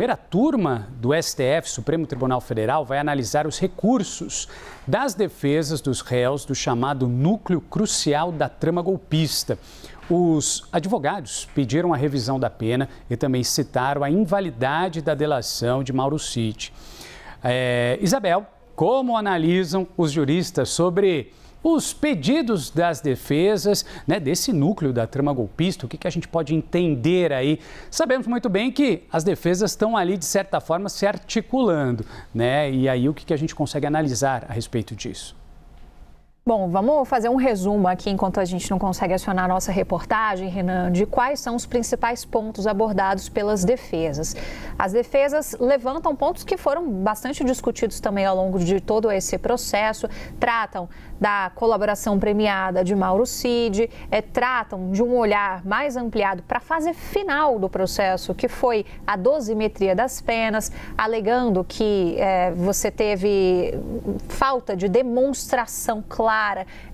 A primeira turma do STF, Supremo Tribunal Federal, vai analisar os recursos das defesas dos réus do chamado núcleo crucial da trama golpista. Os advogados pediram a revisão da pena e também citaram a invalidade da delação de Mauro Cid. Isabel, como analisam os juristas sobre os pedidos das defesas, desse núcleo da trama golpista? O que a gente pode entender aí? Sabemos muito bem que as defesas estão ali, de certa forma, se articulando, E aí o que a gente consegue analisar a respeito disso? Bom, vamos fazer um resumo aqui, enquanto a gente não consegue acionar a nossa reportagem, Renan, de quais são os principais pontos abordados pelas defesas. As defesas levantam pontos que foram bastante discutidos também ao longo de todo esse processo, tratam da colaboração premiada de Mauro Cid, tratam de um olhar mais ampliado para a fase final do processo, que foi a dosimetria das penas, alegando que você teve falta de demonstração clara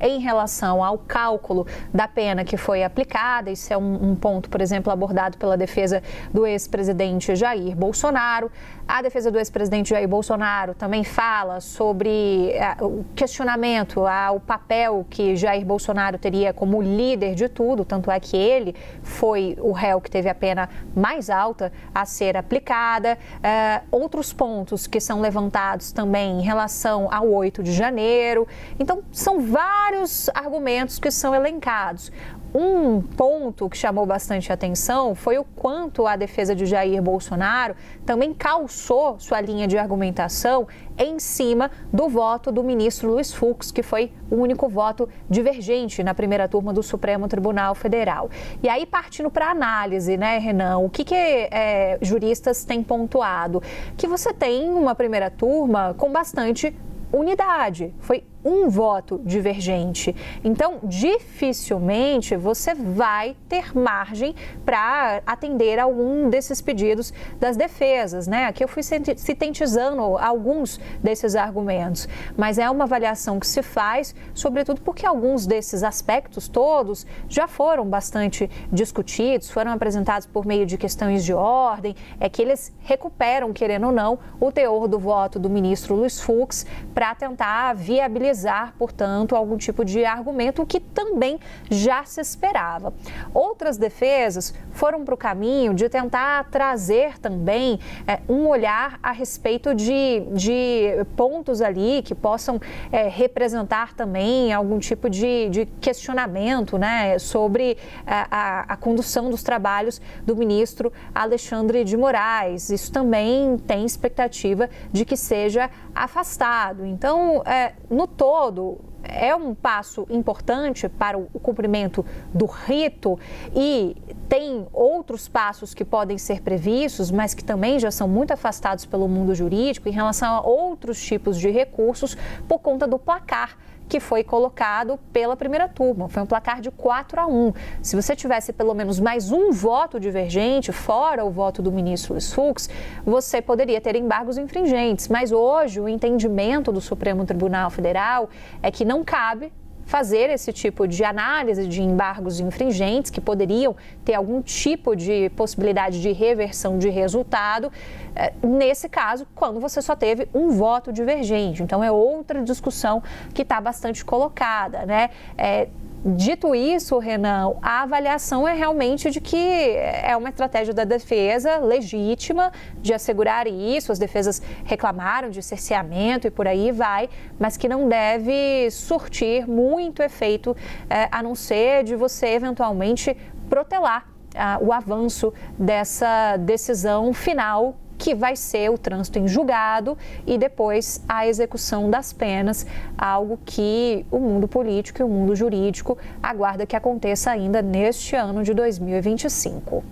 em relação ao cálculo da pena que foi aplicada. Isso é um ponto, por exemplo, abordado pela defesa do ex-presidente Jair Bolsonaro. A defesa do ex-presidente Jair Bolsonaro também fala sobre o questionamento ao papel que Jair Bolsonaro teria como líder de tudo, tanto é que ele foi o réu que teve a pena mais alta a ser aplicada. Outros pontos que são levantados também em relação ao 8 de janeiro. Então, são vários argumentos que são elencados. Um ponto que chamou bastante atenção foi o quanto a defesa de Jair Bolsonaro também calçou sua linha de argumentação em cima do voto do ministro Luiz Fux, que foi o único voto divergente na primeira turma do Supremo Tribunal Federal. E aí, partindo para a análise, Renan, o que juristas têm pontuado? Que você tem uma primeira turma com bastante unidade, foi um voto divergente. Então, dificilmente você vai ter margem para atender algum desses pedidos das defesas, Aqui eu fui sintetizando alguns desses argumentos, mas é uma avaliação que se faz, sobretudo porque alguns desses aspectos todos já foram bastante discutidos, foram apresentados por meio de questões de ordem, que eles recuperam, querendo ou não, o teor do voto do ministro Luiz Fux para tentar viabilizar, portanto, algum tipo de argumento que também já se esperava. Outras defesas foram para o caminho de tentar trazer também um olhar a respeito de pontos ali que possam representar também algum tipo de questionamento, sobre a condução dos trabalhos do ministro Alexandre de Moraes. Isso também tem expectativa de que seja afastado. Então, no todo, é um passo importante para o cumprimento do rito e tem outros passos que podem ser previstos, mas que também já são muito afastados pelo mundo jurídico em relação a outros tipos de recursos por conta do placar que foi colocado pela primeira turma. Foi um placar de 4-1. Se você tivesse pelo menos mais um voto divergente, fora o voto do ministro Luiz Fux, você poderia ter embargos infringentes. Mas hoje o entendimento do Supremo Tribunal Federal é que não cabe fazer esse tipo de análise de embargos infringentes que poderiam ter algum tipo de possibilidade de reversão de resultado, nesse caso, quando você só teve um voto divergente. Então, é outra discussão que está bastante colocada, Dito isso, Renan, a avaliação é realmente de que é uma estratégia da defesa legítima de assegurar isso. As defesas reclamaram de cerceamento e por aí vai, mas que não deve surtir muito efeito, a não ser de você eventualmente protelar o avanço dessa decisão final, que vai ser o trânsito em julgado e depois a execução das penas, algo que o mundo político e o mundo jurídico aguarda que aconteça ainda neste ano de 2025.